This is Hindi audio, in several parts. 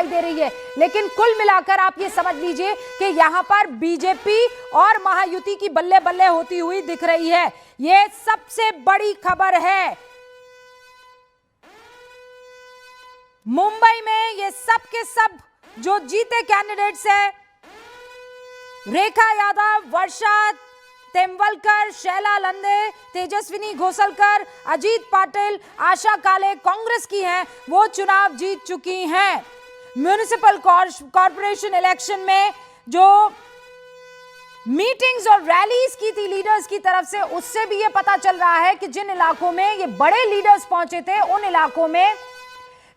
दिखाई दे रही है। लेकिन कुल मिलाकर आप ये समझ लीजिए कि यहां पर बीजेपी और महायुति की बल्ले बल्ले होती हुई दिख रही है। ये सबसे बड़ी खबर है। मुंबई में ये सब के सब जो जीते कैंडिडेट्स हैं, रेखा यादव, वर्षा तेंवलकर, शैला लंदे, तेजस्विनी घोषलकर, अजीत पाटिल, आशा काले कांग्रेस की हैं, वो चुनाव जीत चुकी हैं। म्युनिसिपल कॉर्पोरेशन इलेक्शन में जो मीटिंग्स और रैलीज की थी लीडर्स की तरफ से, उससे भी ये पता चल रहा है कि जिन इलाकों में ये बड़े लीडर्स पहुंचे थे, उन इलाकों में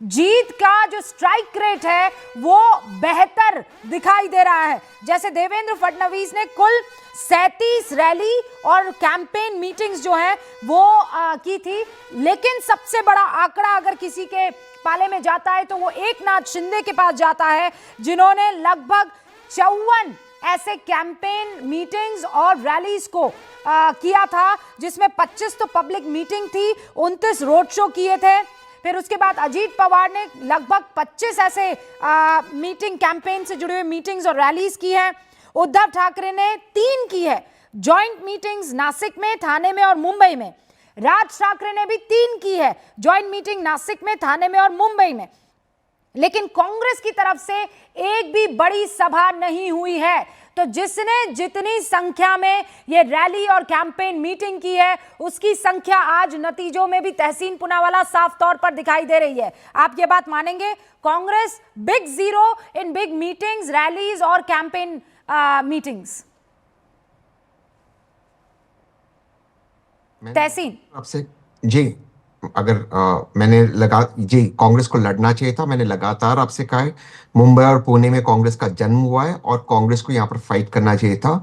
जीत का जो स्ट्राइक रेट है वो बेहतर दिखाई दे रहा है। जैसे देवेंद्र फडणवीस ने कुल 37 रैली और कैंपेन मीटिंग्स जो है वो की थी, लेकिन सबसे बड़ा आंकड़ा अगर किसी के पाले में जाता है तो वो एकनाथ शिंदे के पास जाता है, जिन्होंने लगभग 54 ऐसे कैंपेन मीटिंग्स और रैलीज को किया था, जिसमें 25 तो पब्लिक मीटिंग थी, 29 रोड शो किए थे। फिर उसके बाद अजीत पवार ने लगभग 25 ऐसे मीटिंग कैंपेन से जुड़े हुए मीटिंग्स और रैलीज की है। उद्धव ठाकरे ने 3 की है, जॉइंट मीटिंग्स नासिक में, थाने में और मुंबई में। राज ठाकरे ने भी 3 की है, जॉइंट मीटिंग नासिक में, थाने में और मुंबई में। लेकिन कांग्रेस की तरफ से एक भी बड़ी सभा नहीं हुई है। तो जिसने जितनी संख्या में ये रैली और कैंपेन मीटिंग की है, उसकी संख्या आज नतीजों में भी तहसीन पूनावाला साफ तौर पर दिखाई दे रही है। आप ये बात मानेंगे? Congress big zero in big meetings, rallies और कैंपेन मीटिंग्स। तहसीन आपसे जी, अगर मैंने कांग्रेस को लड़ना चाहिए था। मैंने लगातार आपसे कहा है, मुंबई और पुणे में कांग्रेस का जन्म हुआ है और कांग्रेस को यहाँ पर फाइट करना चाहिए था।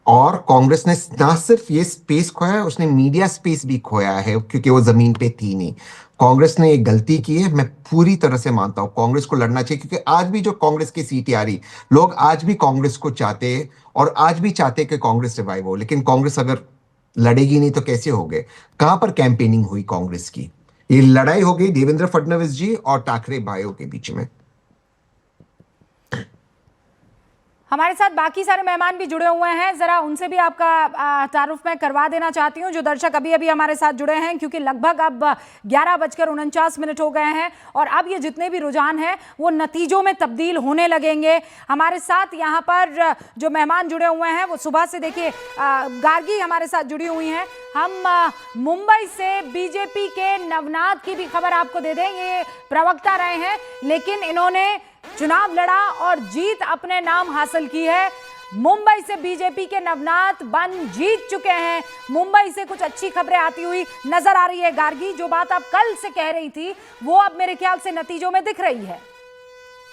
और कांग्रेस ने ना सिर्फ ये स्पेस खोया है, उसने मीडिया स्पेस भी खोया है, क्योंकि वो जमीन पे थी नहीं। कांग्रेस ने एक गलती की है, मैं पूरी तरह से मानता हूँ। कांग्रेस को लड़ना चाहिए, क्योंकि आज भी जो कांग्रेस की सीटें आ रही, लोग आज भी कांग्रेस को चाहते हैं और आज भी चाहते हैं कि कांग्रेस रिवाइव हो। लेकिन कांग्रेस अगर लड़ेगी नहीं तो कैसे हो गए? कहां पर कैंपेनिंग हुई कांग्रेस की? ये लड़ाई हो गई देवेंद्र फडणवीस जी और ठाकरे भाइयों के बीच में। हमारे साथ बाकी सारे मेहमान भी जुड़े हुए हैं, जरा उनसे भी आपका तारुफ मैं करवा देना चाहती हूं, जो दर्शक अभी अभी हमारे साथ जुड़े हैं, क्योंकि लगभग अब 11:49 हो गए हैं और अब ये जितने भी रुझान हैं वो नतीजों में तब्दील होने लगेंगे। हमारे साथ यहाँ पर जो मेहमान जुड़े हुए हैं वो सुबह से देखिए, गार्गी हमारे साथ जुड़ी हुई हैं। हम मुंबई से बीजेपी के नवनाथ की भी खबर आपको दे दें। ये प्रवक्ता रहे हैं, लेकिन इन्होंने चुनाव लड़ा और जीत अपने नाम हासिल की है। मुंबई से बीजेपी के नवनाथ बन जीत चुके हैं। मुंबई से कुछ अच्छी खबरें आती हुई नजर आ रही है। गार्गी, जो बात आप कल से कह रही थी वो अब मेरे ख्याल से नतीजों में दिख रही है।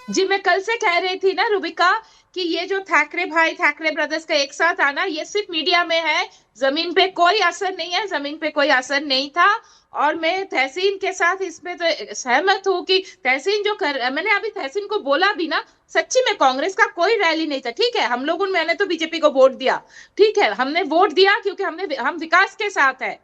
जी, मैं कल से कह रही थी ना रुबिका, कि ये जो ठाकरे भाई, ठाकरे ब्रदर्स का एक साथ आना, ये सिर्फ मीडिया में है, जमीन पे कोई असर नहीं है। जमीन पे कोई असर नहीं था। और मैं तहसीन के साथ इसमें तो सहमत हूँ कि तहसीन जो मैंने अभी तहसीन को बोला भी ना, सच्ची में कांग्रेस का कोई रैली नहीं था। ठीक है, हम लोगों मैंने तो बीजेपी को वोट दिया, ठीक है, हमने वोट दिया क्योंकि हम विकास के साथ है।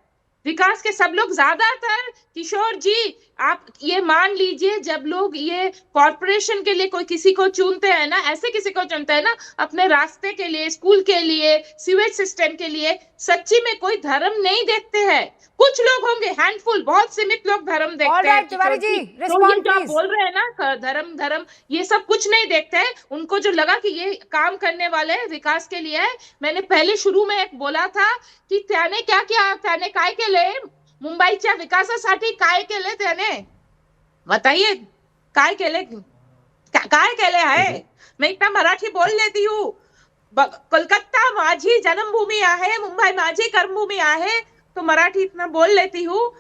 विकास के सब लोग, ज्यादातर किशोर जी आप ये मान लीजिए, जब लोग ये कॉर्पोरेशन के लिए कोई किसी को चुनते हैं ना, ऐसे किसी को चुनते हैं ना अपने रास्ते के लिए, स्कूल के लिए, सीवेज सिस्टम के लिए, सच्ची में कोई धर्म नहीं देखते हैं। कुछ लोग होंगे, हैंडफुल, बहुत सीमित लोग धर्म देखते हैं। तिवारी जी, तो ये जो आप बोल रहे हैं ना, धर्म ये सब कुछ नहीं देखते हैं। उनको जो लगा कि ये काम करने वाले हैं, विकास के लिए है। मैंने पहले शुरू में एक बोला था की त्याने क्या किया, त्याने काय केले मुंबईच्या विकासासाठी, काय केले त्याने, बताइए काय केले, काय केले आहे? मैं इतना मराठी बोल लेती हूँ। कोलकाता माझी जन्मभूमी आहे, मुंबई माझी कर्मभूमी आहे, तो मराठी इतना बोल लेती हूँ।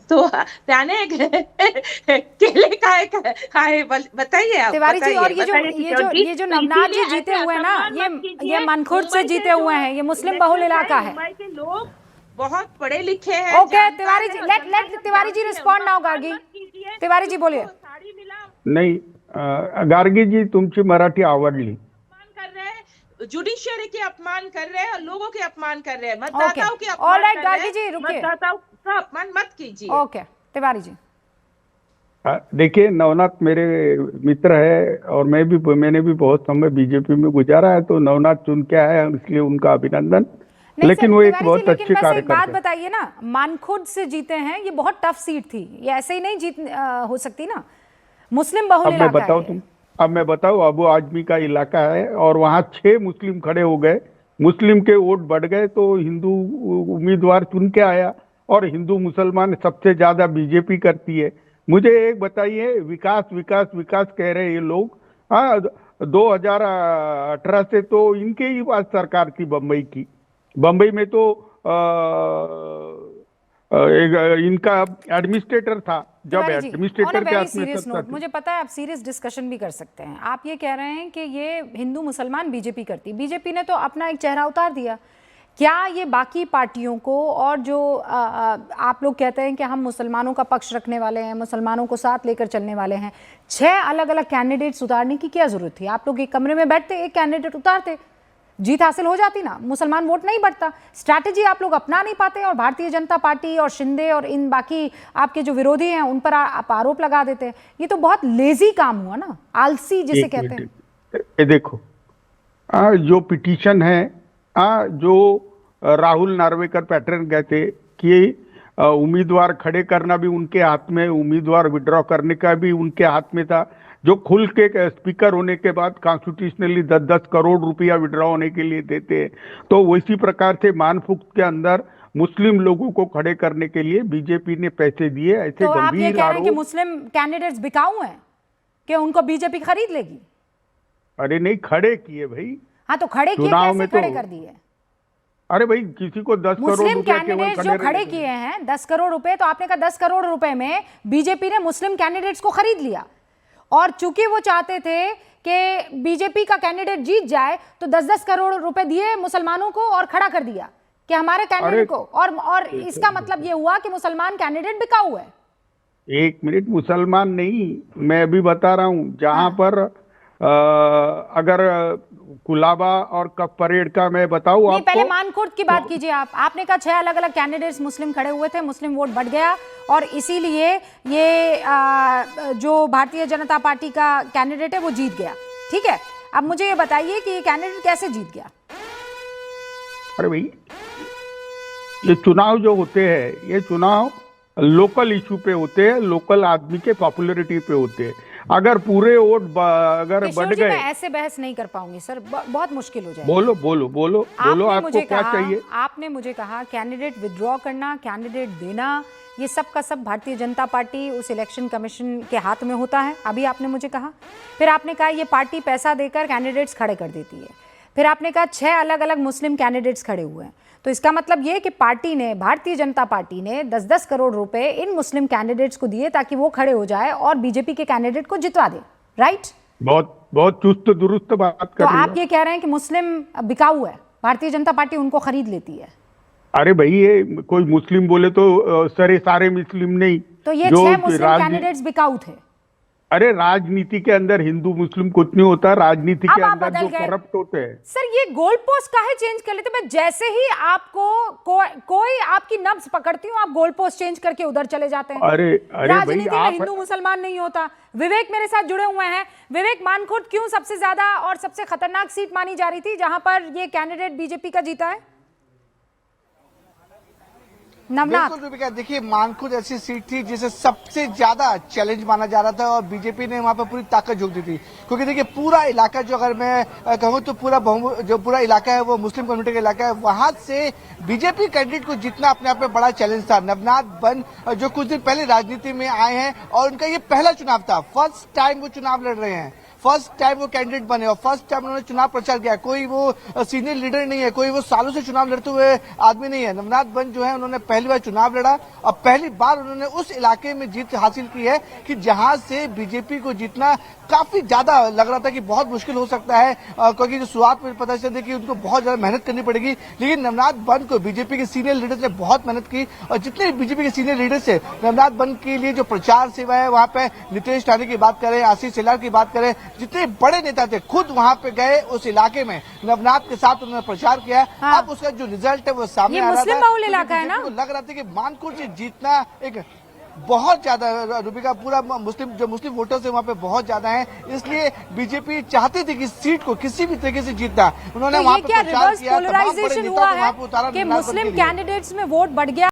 तो त्याने केले काय बताइए आप। तिवारी जी, और ये जो नवनाथ जी जीते हुए हैं ना, ये मनखुर्द से जीते हुए हैं, ये मुस्लिम बहुल इलाका है। मुंबई के लोग बहुत पढ़े लिखे हैं। Okay Tiwari ji, late Tiwari ji respond now. Gargi, Tiwari ji बोलिए। नहीं, गार्गी जी तुमची मराठी आवडली। अपमान कर रहे हैं, जुडिशियरी के अपमान कर रहे हैं, लोगों के अपमान कर रहे हैं, मतदाताओं के अपमान ऑलराइट कर रहे हैं। गार्गी जी रुकिए, मतदाताओं का अपमान मत कीजिए। ओके तिवारी जी। देखिए, नवनाथ मेरे मित्र है और मैंने भी बहुत समय बीजेपी में गुजारा है, तो नवनाथ चुन के आए हैं, इसलिए उनका अभिनंदन। नहीं लेकिन सर, वो एक तिवारी जी, बहुत लेकिन अच्छे बस एक बात कार्यकर्ता है। बताइए ना, मानखुर्द से जीते हैं, ये बहुत टफ सीट थी, ये ऐसे ही नहीं जीत हो सकती ना, मुस्लिम बहुल अब मैं इलाका बताऊं है। अब मैं बताऊं, अबू आजमी का इलाका है और वहाँ 6 मुस्लिम खड़े हो गए, मुस्लिम के वोट बढ़ गए तो हिंदू उम्मीदवार चुन के आया, और हिंदू मुसलमान सबसे ज्यादा बीजेपी करती है। मुझे एक बताइए, विकास विकास विकास कह रहे हैं ये लोग। हाँ, 2018 से तो इनके ही पास सरकार थी बम्बई की। बम्बई में तो एक इनका एडमिनिस्ट्रेटर था, जब Tiwari ji, on a administrator के वेरी हाथ में सीरियस सत्ता नोट, थी। मुझे पता है आप सीरियस डिस्कशन भी कर सकते हैं, आप ये कह रहे हैं कि ये हिंदू मुसलमान बीजेपी करती, बीजेपी ने तो अपना एक चेहरा उतार दिया, क्या ये बाकी पार्टियों को, और जो आप लोग कहते हैं कि हम मुसलमानों का पक्ष रखने वाले हैं, मुसलमानों को साथ लेकर चलने वाले हैं, 6 अलग अलग कैंडिडेट्स उतारने की क्या जरूरत थी? आप लोग एक कमरे में बैठते, एक कैंडिडेट उतारते, जीत हासिल हो जाती ना, मुसलमान वोट नहीं बढ़ता। स्ट्रैटेजी आप लोग अपना नहीं पाते और भारतीय जनता पार्टी और शिंदे और इन बाकी आपके जो विरोधी हैं उन पर आप आरोप लगा देते हैं। ये तो बहुत लेजी काम हुआ ना, आलसी जिसे एक कहते हैं। मिनट, ये देखो, जो पिटीशन है, जो राहुल नार्वेकर पैटर्न गए थे कि उम्मीदवार खड़े करना भी उनके हाथ में, उम्मीदवार विड्रॉ करने का भी उनके हाथ में था, जो खुल के स्पीकर होने के बाद कॉन्स्टिट्यूशनली 10-10 करोड़ रुपया विड्रॉ होने के लिए देते हैं। तो उसी प्रकार से मानफुक्त के अंदर मुस्लिम लोगों को खड़े करने के लिए बीजेपी ने पैसे दिए, ऐसे तो आप ये गंभीर कह रहे हैं कि आरोप। मुस्लिम कैंडिडेट्स बिकाऊ हैं, कि उनको बीजेपी खरीद लेगी? अरे नहीं, खड़े किए भाई हाँ, तो खड़े किए, चुनाव कैसे में तो। खड़े कर दिए? अरे भाई, किसी को 10 करोड़ मुस्लिम रुपया केवल कैंडिडेट्स जो खड़े रहने किए हैं 10 करोड़ रुपए, तो आपने कहा 10 करोड़ रुपए में बीजेपी ने मुस्लिम कैंडिडेट्स को खरीद लिया, और चूंकि वो चाहते थे कि बीजेपी का कैंडिडेट जीत जाए तो 10-10 करोड़ रुपए दिए मुसलमानों को और खड़ा कर दिया कि हमारे कैंडिडेट को, और इसका मतलब ये हुआ कि मुसलमान कैंडिडेट बिकाऊ है। एक मिनट, मुसलमान नहीं, मैं अभी बता रहा हूं, जहां पर अगर कुलाबा और कप परेड का मैं बताऊं नहीं, आपको। पहले मानखुर्द की बात कीजिए आप। आपने कहा 6 अलग अलग कैंडिडेट्स मुस्लिम खड़े हुए थे, मुस्लिम वोट बढ़ गया और इसीलिए ये जो भारतीय जनता पार्टी का कैंडिडेट है वो जीत गया। ठीक है, अब मुझे ये बताइए कि ये कैंडिडेट कैसे जीत गया? अरे भाई, ये चुनाव जो होते हैं, ये चुनाव लोकल इशू पे होते हैं, लोकल आदमी के पॉपुलैरिटी पे होते हैं। अगर पूरे वोट अगर किशोर बढ़ जी, मैं गए। ऐसे बहस नहीं कर पाऊंगी सर, बहुत मुश्किल हो जाएगा। बोलो बोलो बोलो बोलो, आपको क्या चाहिए? आपने मुझे कहा कैंडिडेट विड्रॉ करना, कैंडिडेट देना, ये सब का सब भारतीय जनता पार्टी उस इलेक्शन कमीशन के हाथ में होता है, अभी आपने मुझे कहा। फिर आपने कहा ये पार्टी पैसा देकर कैंडिडेट्स खड़े कर देती है। फिर आपने कहा 6 अलग अलग मुस्लिम कैंडिडेट्स खड़े हुए हैं, तो इसका मतलब ये कि पार्टी ने, भारतीय जनता पार्टी ने 10-10 करोड़ रुपए इन मुस्लिम कैंडिडेट्स को दिए ताकि वो खड़े हो जाए और बीजेपी के कैंडिडेट को जितवा दे, राइट? बहुत बहुत चुस्त दुरुस्त बात कर तो रही आप ये कह रहे हैं कि मुस्लिम बिकाऊ है, भारतीय जनता पार्टी उनको खरीद लेती है? अरे भाई, ये कोई मुस्लिम बोले तो सारे मुस्लिम नहीं, तो ये जो 6 मुस्लिम कैंडिडेट्स बिकाऊ थे? अरे राजनीति के अंदर हिंदू मुस्लिम कुछ नहीं होता, राजनीति के अब आप अंदर बदल जो गए। करप्ट होते हैं। सर, ये गोल पोस्ट काहे चेंज कर लेते? मैं जैसे ही आपको कोई आपकी नब्ज पकड़ती हूँ, आप गोल पोस्ट चेंज करके उधर चले जाते हैं। अरे अरे भाई, राजनीति में आप हिंदू मुसलमान नहीं होता। विवेक मेरे साथ जुड़े हुए हैं। विवेक, मानखुर्द क्यों सबसे ज्यादा और सबसे खतरनाक सीट मानी जा रही थी जहां पर ये कैंडिडेट बीजेपी का जीता है? नवनाथ, बिल्कुल रूबिका, देखिए मानखुर्द ऐसी सीट थी जिसे सबसे ज्यादा चैलेंज माना जा रहा था और बीजेपी ने वहां पर पूरी ताकत झोंक दी थी, क्योंकि देखिए पूरा इलाका, जो अगर मैं कहूँ तो जो पूरा इलाका है वो मुस्लिम कम्युनिटी का इलाका है, वहां से बीजेपी कैंडिडेट को जीतना अपने आप में बड़ा चैलेंज था। नवनाथ बन जो कुछ दिन पहले राजनीति में आए हैं और उनका ये पहला चुनाव था, फर्स्ट टाइम वो चुनाव लड़ रहे हैं, फर्स्ट टाइम वो कैंडिडेट बने और फर्स्ट टाइम उन्होंने चुनाव प्रचार किया। कोई वो सीनियर लीडर नहीं है, कोई वो सालों से चुनाव लड़ते हुए आदमी नहीं है। नवनाथ बन जो है उन्होंने पहली बार चुनाव लड़ा और पहली बार उन्होंने उस इलाके में जीत हासिल की है कि जहां से बीजेपी को जीतना काफी ज्यादा लग रहा था कि बहुत मुश्किल हो सकता है, क्योंकि जो शुरुआत में पता चलता कि उनको बहुत ज्यादा मेहनत करनी पड़ेगी। लेकिन नवनाथ बन को बीजेपी के सीनियर लीडर्स ने बहुत मेहनत की और जितने बीजेपी के सीनियर लीडर्स है, नवनाथ बन के लिए जो प्रचार सेवा है, वहां पे नितेश राणे की बात करें, आशीष शेलार की बात करें, जितने बड़े नेता थे खुद वहां पे गए उस इलाके में, नवनाथ के साथ उन्होंने प्रचार किया। हाँ। अब उसका जो रिजल्ट है वो सामने आ रहा था। मुस्लिम बहुल इलाका है ना? लग रहा था कि मानखुर्द से जीतना एक बहुत ज्यादा रूबिका पूरा मुस्लिम वोटर्स है वहाँ पे बहुत ज्यादा है, इसलिए बीजेपी चाहती थी कि सीट को किसी भी तरीके से जीतना। उन्होंने तो वहाँ ये पे क्या प्रचार रिवर्स किया, तमाम बड़े पोलराइजेशन नेता हुआ को वहाँ है पे उतारा कि निर्णायक मुस्लिम के लिए। कैंडिडेट्स में वोट बढ़ गया